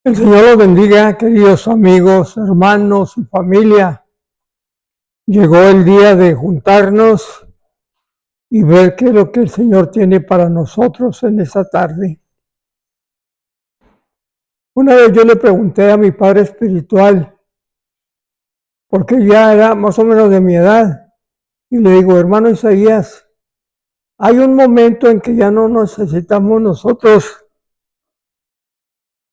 El Señor los bendiga, queridos amigos, hermanos y familia. Llegó el día de juntarnos y ver qué es lo que el Señor tiene para nosotros en esta tarde. Una vez yo le pregunté a mi padre espiritual, porque ya era más o menos de mi edad, y le digo, hermano Isaías, hay un momento en que ya no necesitamos nosotros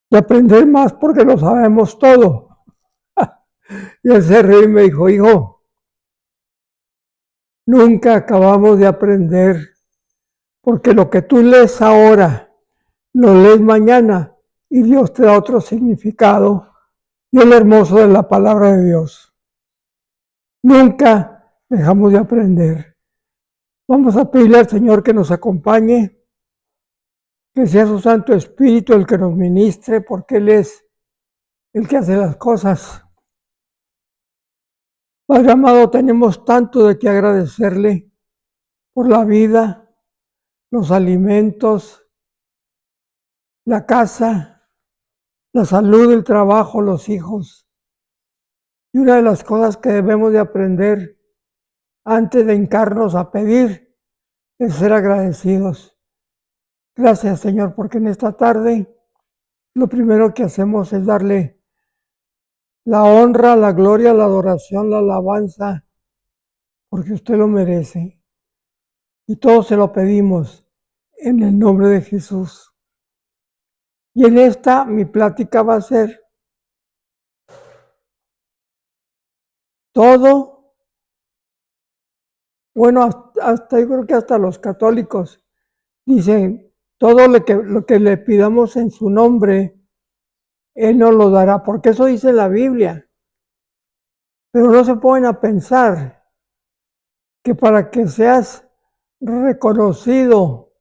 de aprender más porque lo sabemos todo. Y él se rió y me dijo, hijo, nunca acabamos de aprender, porque lo que tú lees ahora, lo lees mañana y Dios te da otro significado. Y es lo hermoso de la palabra de Dios. Nunca dejamos de aprender. Vamos a pedirle al Señor que nos acompañe, que sea su Santo Espíritu el que nos ministre, porque Él es el que hace las cosas. Padre amado, tenemos tanto de qué agradecerle por la vida, los alimentos, la casa, la salud, el trabajo, los hijos. Y una de las cosas que debemos de aprender antes de hincarnos a pedir es ser agradecidos. Gracias, Señor, porque en esta tarde lo primero que hacemos es darle la honra, la gloria, la adoración, la alabanza, porque usted lo merece. Y todo se lo pedimos en el nombre de Jesús. Y en esta mi plática va a ser todo, bueno, hasta yo creo que hasta los católicos dicen, todo lo que le pidamos en su nombre, Él nos lo dará, porque eso dice la Biblia. Pero no se ponen a pensar que para que seas reconocido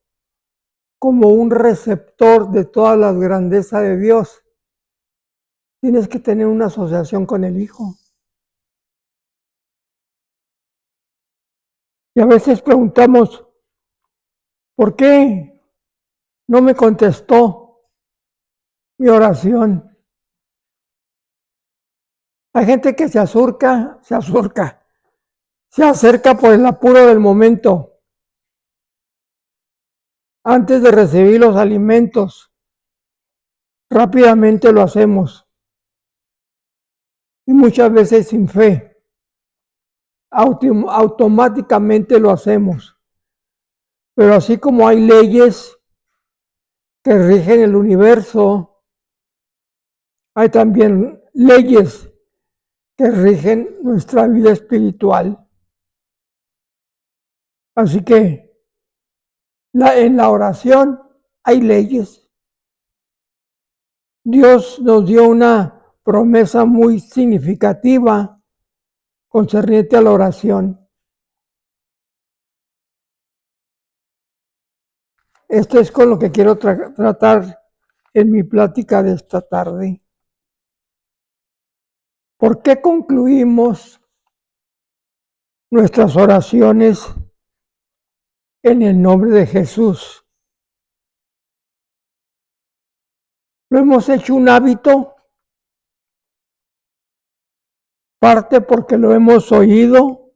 como un receptor de todas las grandezas de Dios, tienes que tener una asociación con el Hijo. Y a veces preguntamos, ¿por qué no me contestó mi oración? Hay gente que se acerca por el apuro del momento, antes de recibir los alimentos. Rápidamente lo hacemos y muchas veces sin fe. Automáticamente lo hacemos. Pero así como hay leyes que rigen el universo, hay también leyes que rigen nuestra vida espiritual. Así que en la oración hay leyes. Dios nos dio una promesa muy significativa concerniente a la oración. Esto es con lo que quiero tratar en mi plática de esta tarde. ¿Por qué concluimos nuestras oraciones en el nombre de Jesús? ¿Lo hemos hecho un hábito? Parte porque lo hemos oído,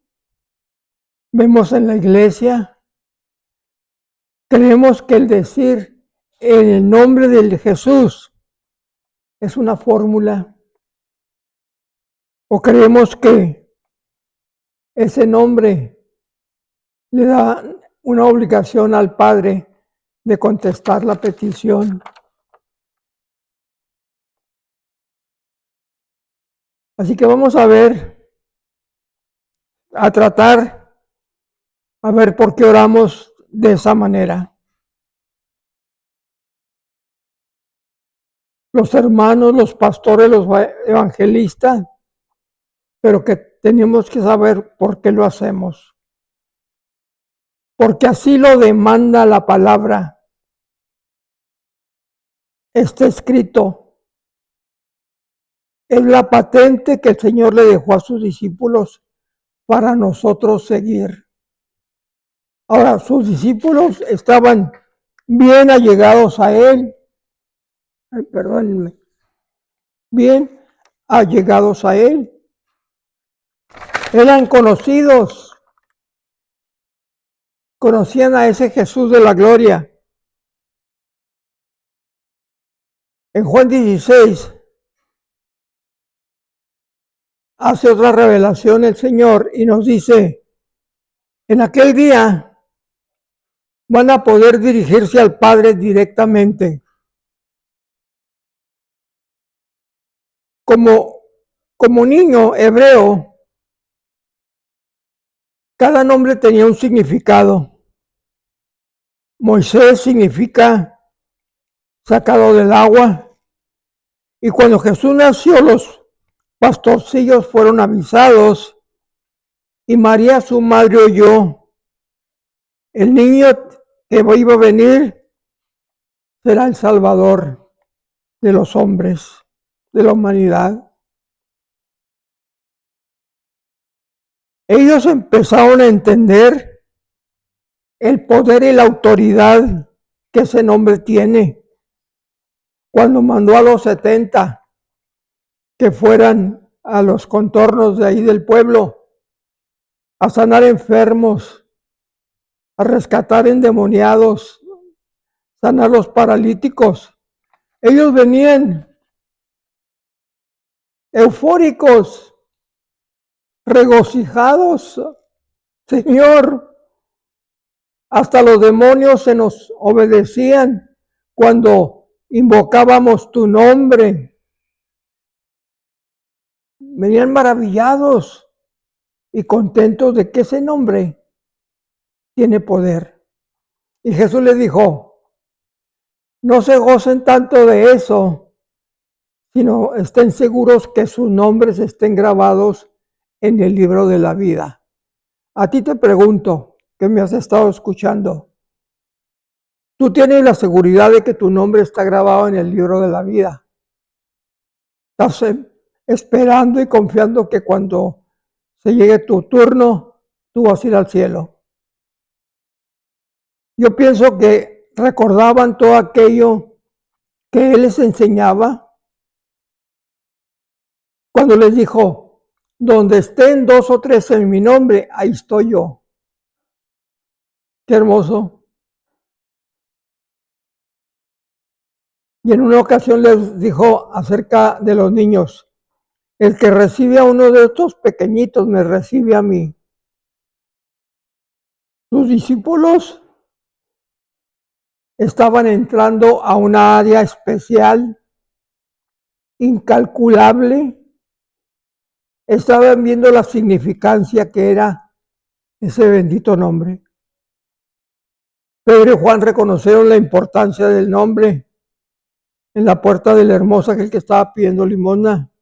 vemos en la iglesia. Creemos que el decir en el nombre de Jesús es una fórmula. ¿O creemos que ese nombre le da una obligación al Padre de contestar la petición? Así que vamos a ver, a tratar, a ver por qué oramos de esa manera. Los hermanos, los pastores, los evangelistas, pero que tenemos que saber por qué lo hacemos. Porque así lo demanda la palabra. Está escrito. Es la patente que el Señor le dejó a sus discípulos para nosotros seguir. Ahora, sus discípulos estaban bien allegados a Él. Ay, perdónenme. bien allegados a él. Eran conocidos, conocían a ese Jesús de la gloria. En Juan 16 hace otra revelación el Señor y nos dice, en aquel día van a poder dirigirse al Padre directamente. Como niño hebreo, cada nombre tenía un significado. Moisés significa sacado del agua. Y cuando Jesús nació, los pastorcillos fueron avisados y María, su madre, oyó, el niño que iba a venir será el Salvador de los hombres, de la humanidad. Ellos empezaron a entender el poder y la autoridad que ese nombre tiene. Cuando mandó a los 70 que fueran a los contornos de ahí del pueblo a sanar enfermos, a rescatar endemoniados, sanar los paralíticos. Ellos venían eufóricos, regocijados. Señor, hasta los demonios se nos obedecían cuando invocábamos tu nombre. Venían maravillados y contentos de que ese nombre tiene poder. Y Jesús les dijo, no se gocen tanto de eso, sino estén seguros que sus nombres estén grabados en el libro de la vida. A ti te pregunto, que me has estado escuchando, ¿tú tienes la seguridad de que tu nombre está grabado en el libro de la vida? ¿Estás esperando y confiando que cuando se llegue tu turno, tú vas a ir al cielo? Yo pienso que recordaban todo aquello que Él les enseñaba cuando les dijo, donde estén 2 o 3 en mi nombre, ahí estoy yo. Qué hermoso. Y en una ocasión les dijo acerca de los niños, el que recibe a uno de estos pequeñitos me recibe a mí. Sus discípulos estaban entrando a una área especial, incalculable. Estaban viendo la significancia que era ese bendito nombre. Pedro y Juan reconocieron la importancia del nombre. En la puerta de la hermosa, aquel que estaba pidiendo limosna,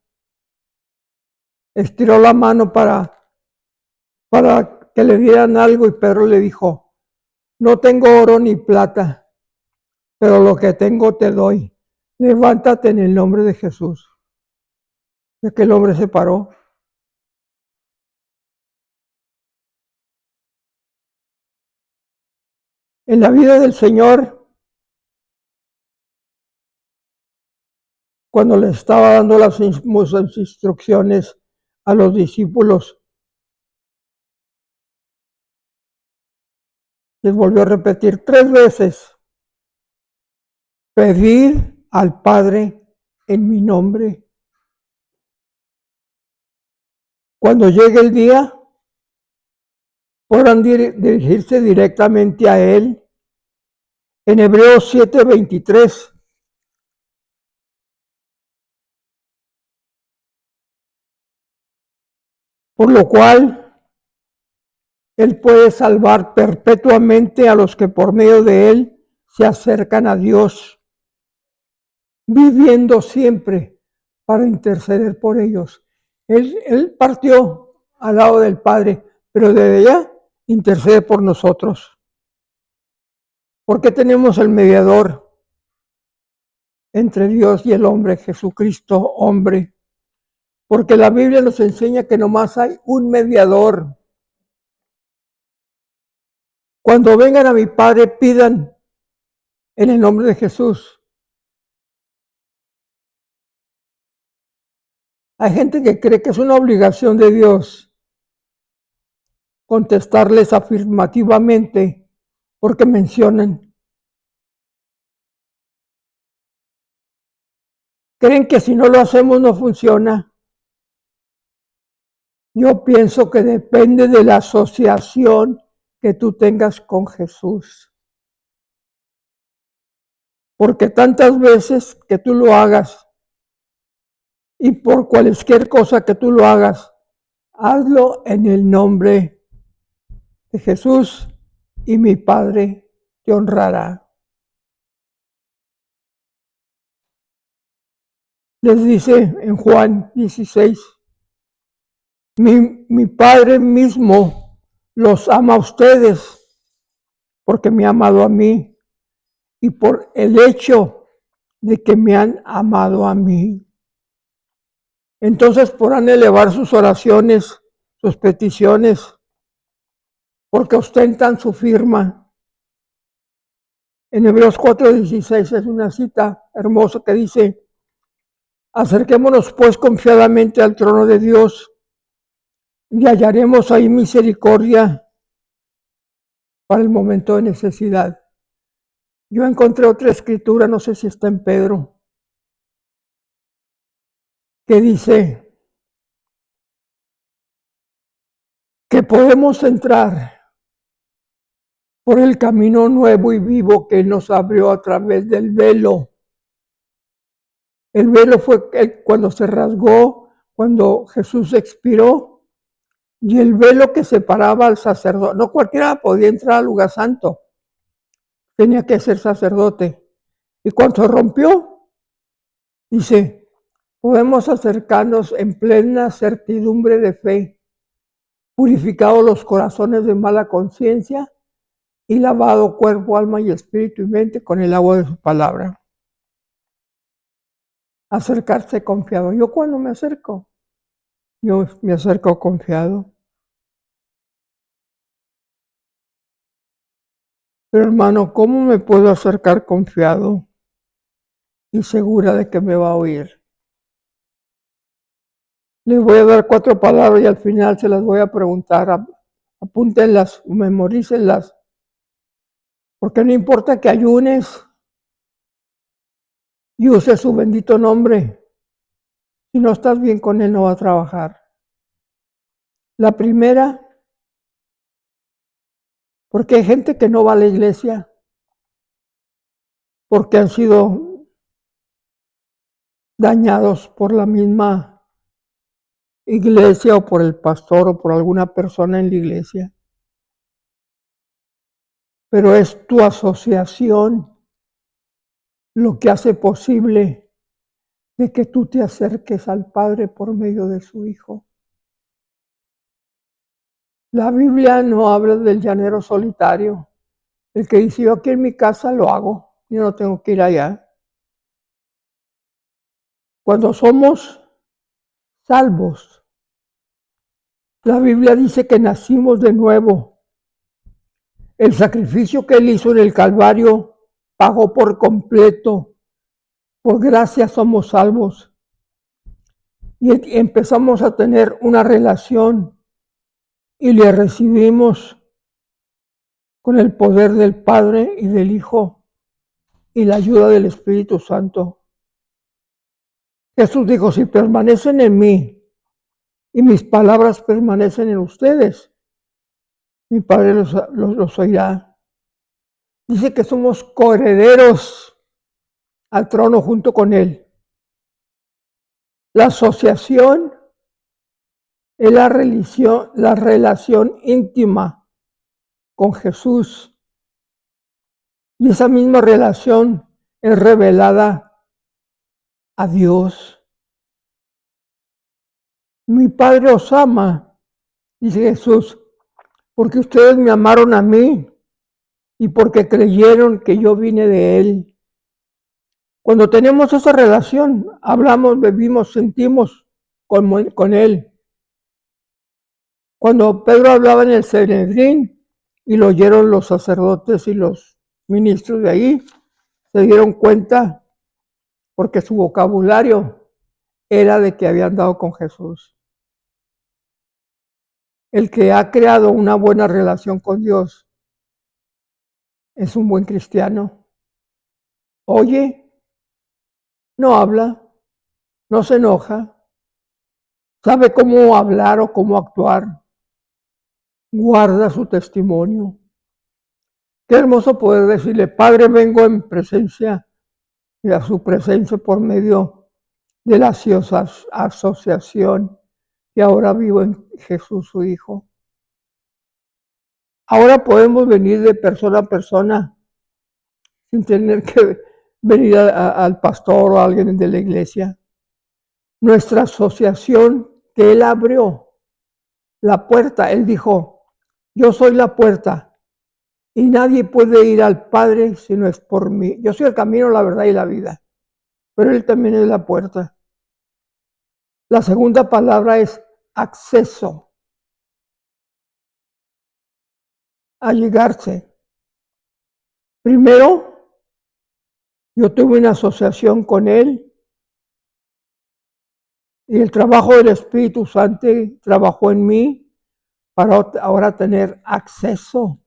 estiró la mano para que le dieran algo y Pedro le dijo, no tengo oro ni plata, pero lo que tengo te doy. Levántate en el nombre de Jesús. Y aquel hombre se paró. En la vida del Señor, cuando le estaba dando las instrucciones a los discípulos, les volvió a repetir 3 veces, pedid al Padre en mi nombre. Cuando llegue el día, podrán dirigirse directamente a Él. En Hebreos 7:23. Por lo cual, Él puede salvar perpetuamente a los que por medio de Él se acercan a Dios, viviendo siempre para interceder por ellos. Él partió al lado del Padre, pero desde allá intercede por nosotros. Porque tenemos el mediador entre Dios y el hombre, Jesucristo, hombre. Porque la Biblia nos enseña que nomás hay un mediador. Cuando vengan a mi Padre, pidan en el nombre de Jesús. Hay gente que cree que es una obligación de Dios contestarles afirmativamente porque mencionan. Creen que si no lo hacemos no funciona. Yo pienso que depende de la asociación que tú tengas con Jesús. Porque tantas veces que tú lo hagas y por cualquier cosa que tú lo hagas, hazlo en el nombre de Jesús y mi Padre te honrará. Les dice en Juan 16, mi Padre mismo los ama a ustedes porque me ha amado a mí y por el hecho de que me han amado a mí. Entonces podrán elevar sus oraciones, sus peticiones, porque ostentan su firma. En Hebreos 4:16 es una cita hermosa que dice, acerquémonos pues confiadamente al trono de Dios y hallaremos ahí misericordia para el momento de necesidad. Yo encontré otra escritura, no sé si está en Pedro, que dice que podemos entrar por el camino nuevo y vivo que nos abrió a través del velo. El velo fue cuando se rasgó, cuando Jesús expiró, y el velo que separaba al sacerdote. No cualquiera podía entrar al lugar santo, tenía que ser sacerdote. Y cuando se rompió, dice, podemos acercarnos en plena certidumbre de fe, purificados los corazones de mala conciencia y lavado cuerpo, alma y espíritu y mente con el agua de su palabra. Acercarse confiado. Yo cuando me acerco, yo me acerco confiado. Pero hermano, ¿cómo me puedo acercar confiado y segura de que me va a oír? Les voy a dar 4 palabras y al final se las voy a preguntar. Apúntenlas, memorícenlas. Porque no importa que ayunes y uses su bendito nombre. Si no estás bien con él, no va a trabajar. La primera, porque hay gente que no va a la iglesia porque han sido dañados por la misma iglesia o por el pastor o por alguna persona en la iglesia. Pero es tu asociación lo que hace posible de que tú te acerques al Padre por medio de su Hijo. La Biblia no habla del llanero solitario, el que dice, yo aquí en mi casa lo hago, yo no tengo que ir allá. Cuando somos salvos, la Biblia dice que nacimos de nuevo. El sacrificio que Él hizo en el Calvario pagó por completo. Por gracia somos salvos. Y empezamos a tener una relación y le recibimos con el poder del Padre y del Hijo y la ayuda del Espíritu Santo. Jesús dijo, si permanecen en mí y mis palabras permanecen en ustedes, mi Padre los oirá. Dice que somos coherederos al trono junto con Él. La asociación es la relación íntima con Jesús. Y esa misma relación es revelada a Dios. Mi Padre os ama, dice Jesús, porque ustedes me amaron a mí y porque creyeron que yo vine de Él. Cuando tenemos esa relación, hablamos, bebimos, sentimos con Él. Cuando Pedro hablaba en el Sanedrín y lo oyeron los sacerdotes y los ministros de ahí, se dieron cuenta porque su vocabulario era de que había andado con Jesús. El que ha creado una buena relación con Dios es un buen cristiano. Oye, no habla, no se enoja, sabe cómo hablar o cómo actuar, guarda su testimonio. Qué hermoso poder decirle, Padre, vengo en presencia y a su presencia por medio de la asociación y ahora vivo en Jesús su Hijo. Ahora podemos venir de persona a persona sin tener que venir al pastor o a alguien de la iglesia. Nuestra asociación que Él abrió, la puerta, Él dijo, yo soy la puerta y nadie puede ir al Padre si no es por mí. Yo soy el camino, la verdad y la vida, pero Él también es la puerta. La segunda palabra es acceso, a llegarse. Primero, yo tuve una asociación con Él y el trabajo del Espíritu Santo trabajó en mí para ahora tener acceso.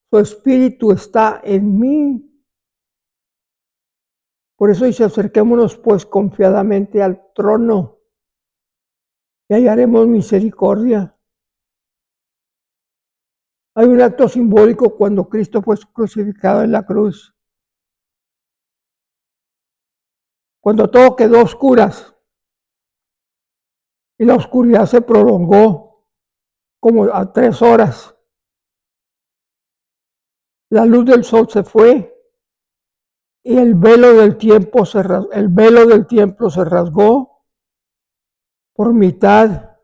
Su Espíritu está en mí. Por eso dice, acerquémonos pues confiadamente al trono y hallaremos misericordia. Hay un acto simbólico cuando Cristo fue crucificado en la cruz. Cuando todo quedó a oscuras y la oscuridad se prolongó como a 3 horas. La luz del sol se fue y el velo del templo se rasgó por mitad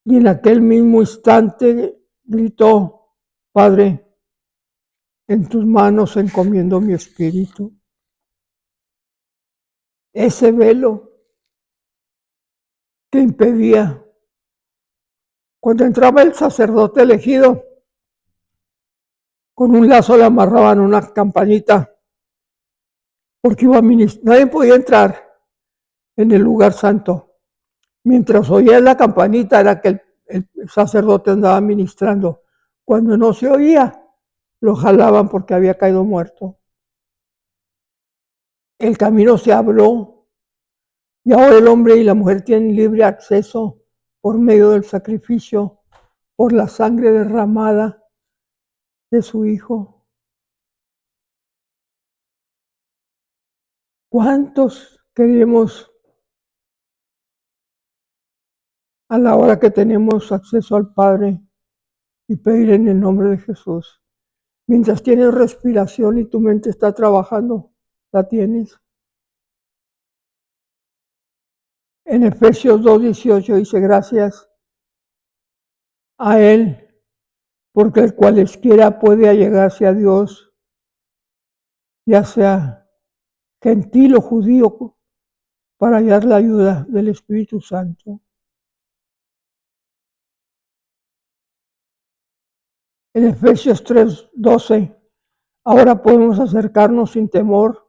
y en aquel mismo instante gritó, Padre, en tus manos encomiendo mi espíritu. Ese velo que impedía, cuando entraba el sacerdote elegido, con un lazo le amarraban una campanita, porque iba a ministrar, nadie podía entrar en el lugar santo. Mientras oía la campanita era que el sacerdote andaba ministrando. Cuando no se oía, lo jalaban porque había caído muerto. El camino se abrió y ahora el hombre y la mujer tienen libre acceso por medio del sacrificio, por la sangre derramada de su Hijo. ¿Cuántos queremos a la hora que tenemos acceso al Padre y pedir en el nombre de Jesús? Mientras tienes respiración y tu mente está trabajando, la tienes. En Efesios 2:18 dice, gracias a Él, porque el cualesquiera puede allegarse a Dios, ya sea gentil o judío, para hallar la ayuda del Espíritu Santo. En Efesios 3:12, ahora podemos acercarnos sin temor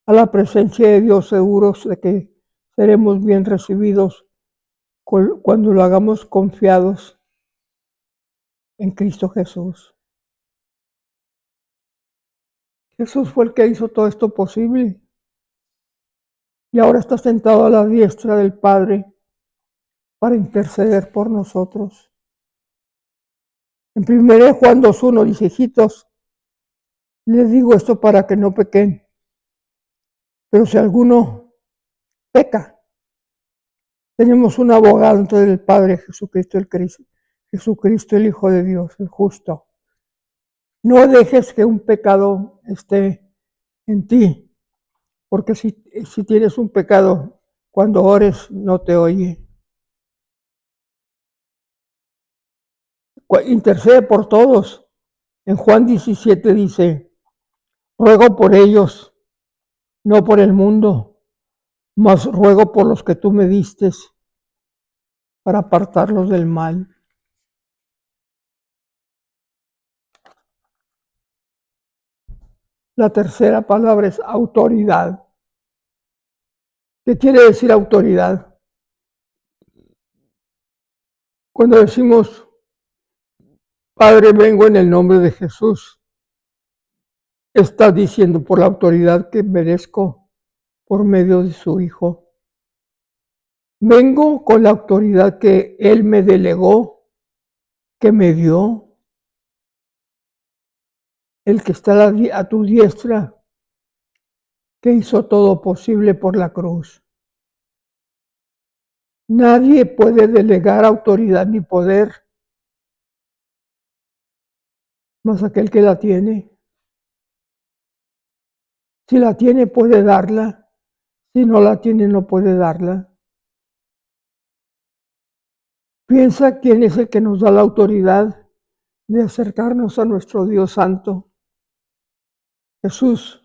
a la presencia de Dios, seguros de que seremos bien recibidos cuando lo hagamos confiados en Cristo Jesús. Jesús fue el que hizo todo esto posible y ahora está sentado a la diestra del Padre para interceder por nosotros. En 1 Juan 2:1 dice, hijitos, les digo esto para que no pequen, pero si alguno peca, tenemos un abogado ante el Padre, Jesucristo el Cristo, Jesucristo el Hijo de Dios, el justo. No dejes que un pecado esté en ti, porque si tienes un pecado, cuando ores no te oye. Intercede por todos. En Juan 17 dice, ruego por ellos, no por el mundo, mas ruego por los que tú me diste para apartarlos del mal. La tercera palabra es autoridad. ¿Qué quiere decir autoridad? Cuando decimos, Padre, vengo en el nombre de Jesús, está diciendo por la autoridad que merezco por medio de su Hijo. Vengo con la autoridad que Él me delegó, que me dio, el que está a tu diestra, que hizo todo posible por la cruz. Nadie puede delegar autoridad ni poder, más aquel que la tiene. Si la tiene, puede darla. Si no la tiene, no puede darla. Piensa quién es el que nos da la autoridad de acercarnos a nuestro Dios Santo. Jesús.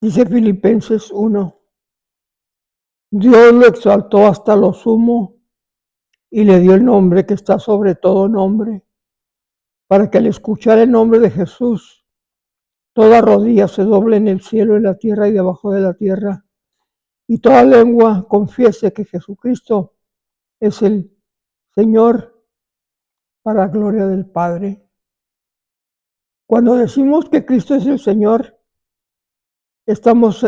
Dice Filipenses 1. Dios lo exaltó hasta lo sumo y le dio el nombre que está sobre todo nombre, para que al escuchar el nombre de Jesús, toda rodilla se doble en el cielo, en la tierra y debajo de la tierra, y toda lengua confiese que Jesucristo es el Señor, para la gloria del Padre. Cuando decimos que Cristo es el Señor, estamos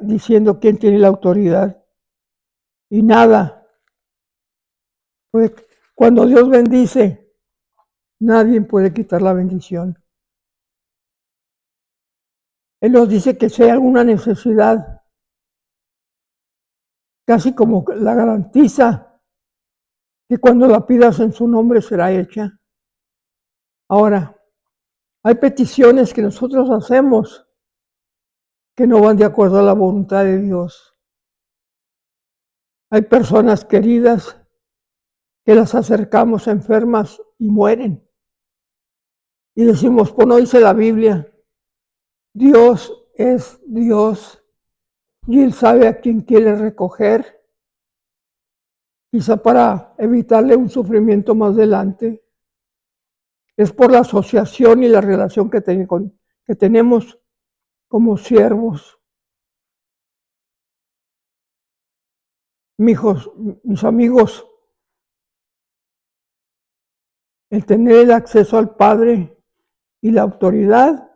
diciendo quién tiene la autoridad. Y nada. Pues cuando Dios bendice, nadie puede quitar la bendición. Él nos dice que si hay alguna necesidad, casi como la garantiza, que cuando la pidas en su nombre será hecha. Ahora, hay peticiones que nosotros hacemos que no van de acuerdo a la voluntad de Dios. Hay personas queridas que las acercamos enfermas y mueren. Y decimos, pues no dice la Biblia, Dios es Dios y Él sabe a quién quiere recoger, quizá para evitarle un sufrimiento más adelante. Es por la asociación y la relación que tenemos como siervos. Mis amigos, el tener el acceso al Padre y la autoridad,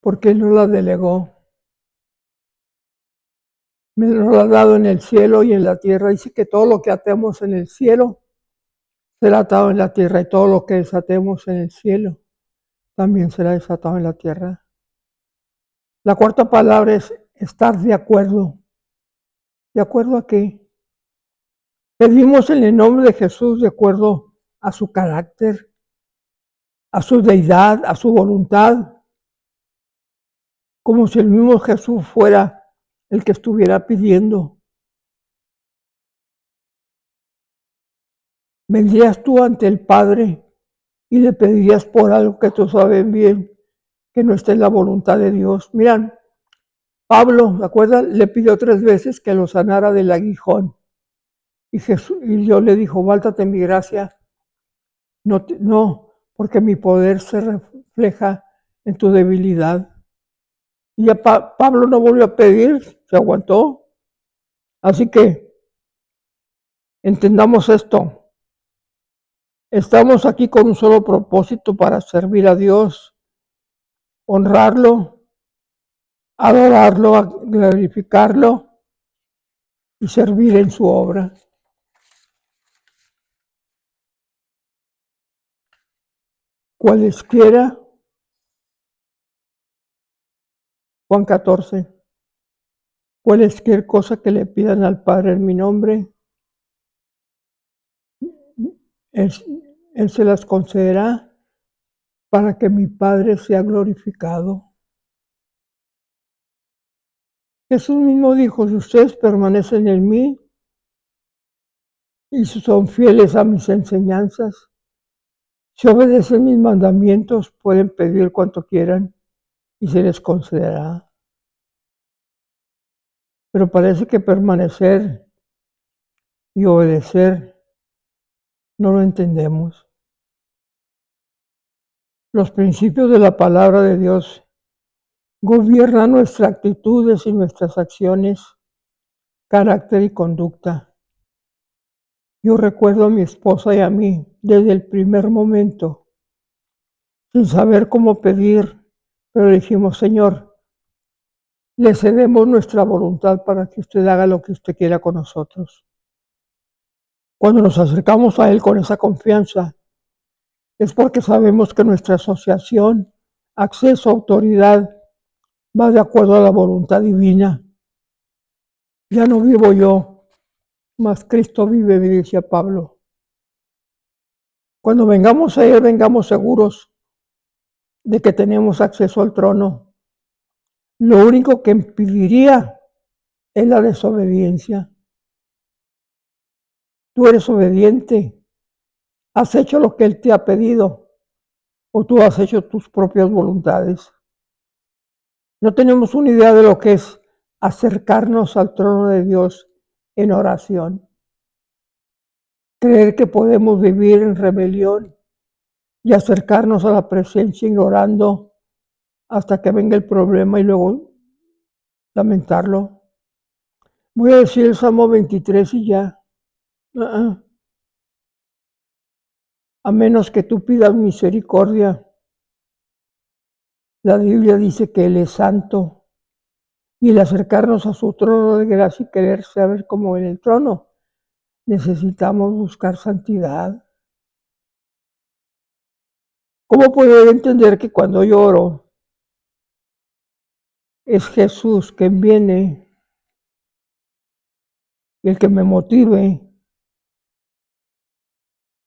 porque Él nos la delegó. Me lo ha dado en el cielo y en la tierra. Dice que todo lo que atemos en el cielo será atado en la tierra, y todo lo que desatemos en el cielo también será desatado en la tierra. La cuarta palabra es estar de acuerdo. ¿De acuerdo a qué? Pedimos en el nombre de Jesús de acuerdo a su carácter, a su deidad, a su voluntad, como si el mismo Jesús fuera el que estuviera pidiendo. Vendrías tú ante el Padre y le pedirías por algo que tú sabes bien que no esté en la voluntad de Dios. Miran, Pablo, ¿se acuerdan? Le pidió 3 veces que lo sanara del aguijón. Y Dios le dijo, váltate en mi gracia. No, porque mi poder se refleja en tu debilidad. Y ya Pablo no volvió a pedir, se aguantó. Así que entendamos esto. Estamos aquí con un solo propósito, para servir a Dios, honrarlo, adorarlo, glorificarlo y servir en su obra. Cualesquiera, Juan 14, cualesquier cosa que le pidan al Padre en mi nombre, Él se las concederá, para que mi Padre sea glorificado. Jesús mismo dijo, si ustedes permanecen en mí y son fieles a mis enseñanzas, si obedecen mis mandamientos, pueden pedir cuanto quieran y se les concederá. Pero parece que permanecer y obedecer no lo entendemos. Los principios de la palabra de Dios Gobierna nuestras actitudes y nuestras acciones, carácter y conducta. Yo recuerdo a mi esposa y a mí desde el primer momento, sin saber cómo pedir, pero dijimos, Señor, le cedemos nuestra voluntad para que usted haga lo que usted quiera con nosotros. Cuando nos acercamos a Él con esa confianza, es porque sabemos que nuestra asociación, acceso, autoridad, va de acuerdo a la voluntad divina. Ya no vivo yo, mas Cristo vive, me decía Pablo. Cuando vengamos a Él, vengamos seguros de que tenemos acceso al trono. Lo único que impediría es la desobediencia. Tú eres obediente, has hecho lo que Él te ha pedido o tú has hecho tus propias voluntades. No tenemos una idea de lo que es acercarnos al trono de Dios en oración. Creer que podemos vivir en rebelión y acercarnos a la presencia ignorando hasta que venga el problema y luego lamentarlo. Voy a decir el Salmo 23 y ya. A menos que tú pidas misericordia. La Biblia dice que Él es santo y el acercarnos a su trono de gracia y querer saber cómo en el trono, necesitamos buscar santidad. ¿Cómo poder entender que cuando yo oro es Jesús quien viene, el que me motive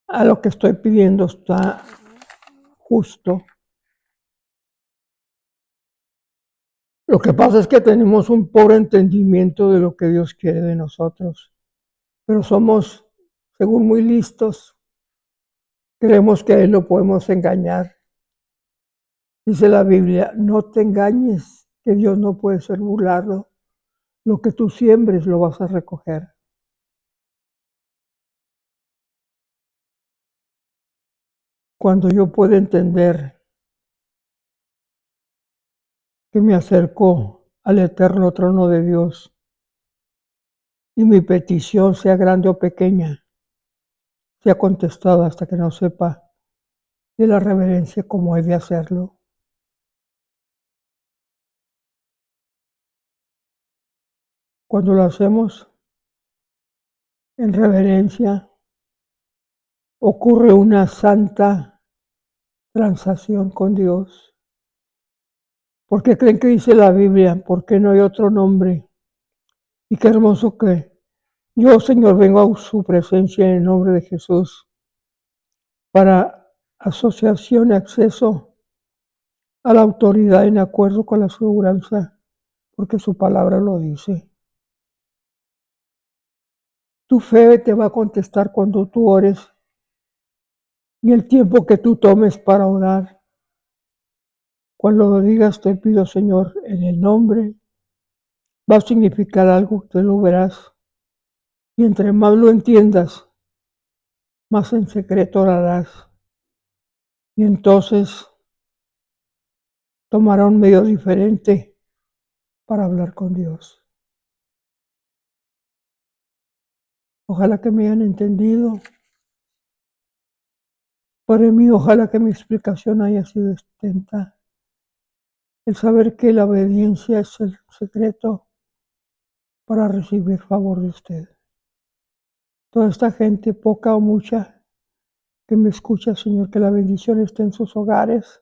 a lo que estoy pidiendo está justo? Lo que pasa es que tenemos un pobre entendimiento de lo que Dios quiere de nosotros, pero somos, según muy listos, creemos que a Él lo podemos engañar. Dice la Biblia, no te engañes, que Dios no puede ser burlado. Lo que tú siembres lo vas a recoger. Cuando yo puedo entender que me acerco al eterno trono de Dios y mi petición, sea grande o pequeña, sea contestada hasta que no sepa de la reverencia como he de hacerlo. Cuando lo hacemos en reverencia, ocurre una santa transacción con Dios. ¿Por qué creen que dice la Biblia? Porque no hay otro nombre. Y qué hermoso que yo, Señor, vengo a su presencia en el nombre de Jesús para asociación y acceso a la autoridad en acuerdo con la aseguranza, porque su palabra lo dice. Tu fe te va a contestar cuando tú ores y el tiempo que tú tomes para orar. Cuando lo digas, te pido, Señor, en el nombre, va a significar algo, te lo verás. Y entre más lo entiendas, más en secreto orarás. Y entonces tomará un medio diferente para hablar con Dios. Ojalá que me hayan entendido. Para mí, ojalá que mi explicación haya sido extensa. El saber que la obediencia es el secreto para recibir favor de usted. Toda esta gente, poca o mucha, que me escucha, Señor, que la bendición esté en sus hogares,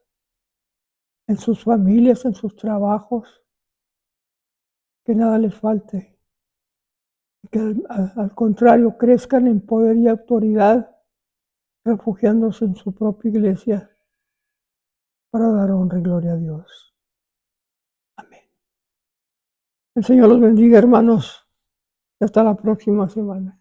en sus familias, en sus trabajos, que nada les falte, que al contrario crezcan en poder y autoridad, refugiándose en su propia iglesia para dar honra y gloria a Dios. Amén. El Señor los bendiga, hermanos, y hasta la próxima semana.